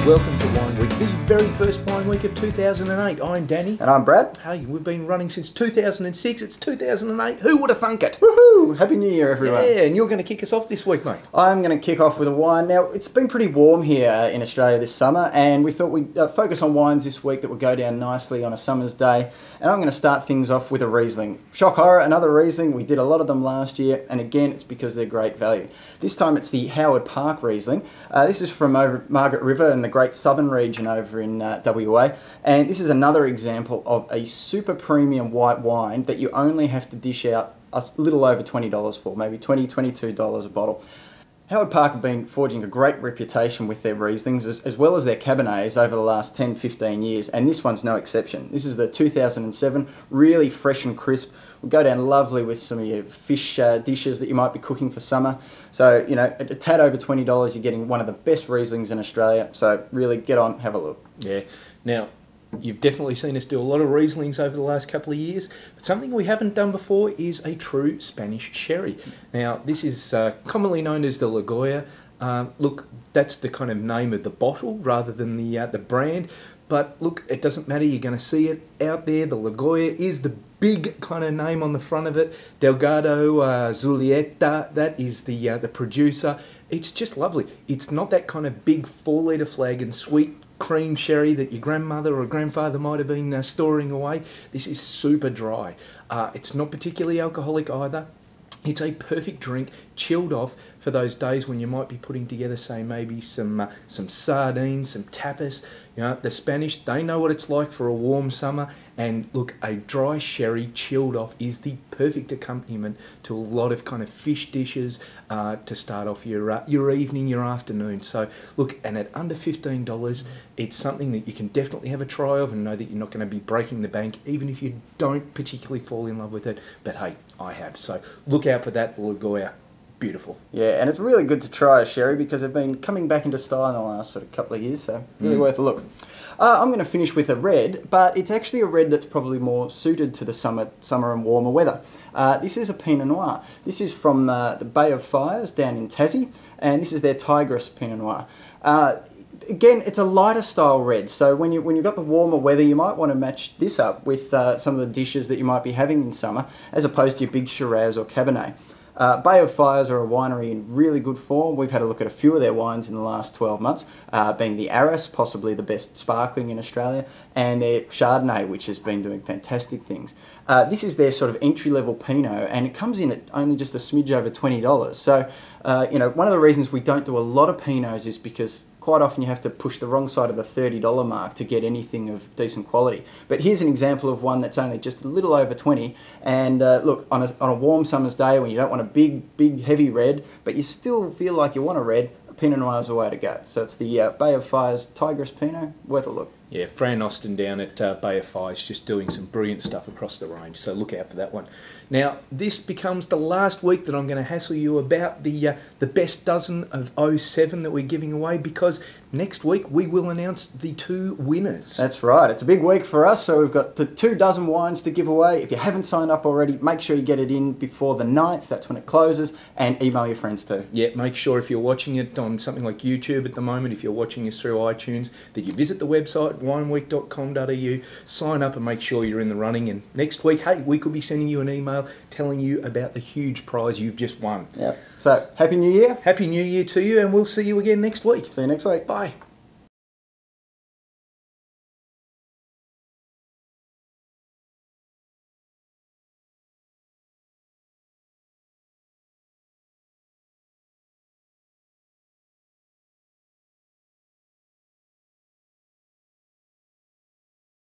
welcome to Wine Week, the very first Wine Week of 2008. I'm Danny. And I'm Brad. Hey, we've been running since 2006. It's 2008. Who would have thunk it? Woohoo! Happy New Year, everyone. Yeah, and you're going to kick us off this week, mate. I'm going to kick off with a wine. Now, it's been pretty warm here in Australia this summer, and we thought we'd focus on wines this week that would go down nicely on a summer's day. And I'm going to start things off with a Riesling. Shock horror, another Riesling. We did a lot of them last year, and again, it's because they're great value. This time, it's the Howard Park Riesling. This is from over Margaret River in the Great Southern region over in WA, and this is another example of a super premium white wine that you only have to dish out a little over $20 for, maybe $20, $22 a bottle. Howard Park have been forging a great reputation with their Rieslings as well as their Cabernets over the last 10, 15 years, and this one's no exception. This is the 2007, really fresh and crisp. Will go down lovely with some of your fish dishes that you might be cooking for summer. So, you know, a tad over $20, you're getting one of the best Rieslings in Australia. So really get on, have a look. Yeah. Now, you've definitely seen us do a lot of Rieslings over the last couple of years, but something we haven't done before is a true Spanish sherry. Now, this is commonly known as the La Goya. Look, that's the kind of name of the bottle rather than the brand. But look, it doesn't matter, you're going to see it out there. The La Goya is the big kind of name on the front of it. Delgado Zulieta, that is the producer. It's just lovely. It's not that kind of big 4-litre flagon sweet cream sherry that your grandmother or grandfather might have been storing away. This is super dry. It's not particularly alcoholic either. It's a perfect drink, chilled off for those days when you might be putting together, say, maybe some sardines, some tapas. You know, the Spanish, they know what it's like for a warm summer. And look, a dry sherry chilled off is the perfect accompaniment to a lot of kind of fish dishes to start off your evening, your afternoon. So look, and at under $15, it's something that you can definitely have a try of and know that you're not going to be breaking the bank, even if you don't particularly fall in love with it. But hey, I have. So look out for that, La Goya. Beautiful. Yeah, and it's really good to try a sherry because they've been coming back into style in the last sort of couple of years, so really worth a look. I'm going to finish with a red, but it's actually a red that's probably more suited to the summer and warmer weather. This is a Pinot Noir. This is from the Bay of Fires down in Tassie, and this is their Tigress Pinot Noir. Again, it's a lighter style red, so when you've got the warmer weather, you might want to match this up with some of the dishes that you might be having in summer, as opposed to your big Shiraz or Cabernet. Bay of Fires are a winery in really good form. We've had a look at a few of their wines in the last 12 months, being the Arras, possibly the best sparkling in Australia, and their Chardonnay, which has been doing fantastic things. This is their sort of entry-level Pinot, and it comes in at only just a smidge over $20. So, you know, one of the reasons we don't do a lot of Pinots is because quite often you have to push the wrong side of the $30 mark to get anything of decent quality. But here's an example of one that's only just a little over 20. And look, on a warm summer's day when you don't want a big, heavy red, but you still feel like you want a red, Pinot Noir is the way to go. So it's the Bay of Fires Tigress Pinot, worth a look. Yeah, Fran Austin down at Bay of Fires just doing some brilliant stuff across the range, so look out for that one. Now, this becomes the last week that I'm going to hassle you about the best dozen of 07 that we're giving away, because next week we will announce the 2 winners. That's right, it's a big week for us, so we've got the 2 dozen wines to give away. If you haven't signed up already, make sure you get it in before the 9th, that's when it closes, and email your friends too. Yeah, make sure if you're watching it on something like YouTube at the moment, if you're watching us through iTunes, that you visit the website, wineweek.com.au, sign up and make sure you're in the running. And next week, hey, we could be sending you an email telling you about the huge prize you've just won. Yep. So, Happy New Year. Happy New Year to you, and we'll see you again next week. See you next week. Bye.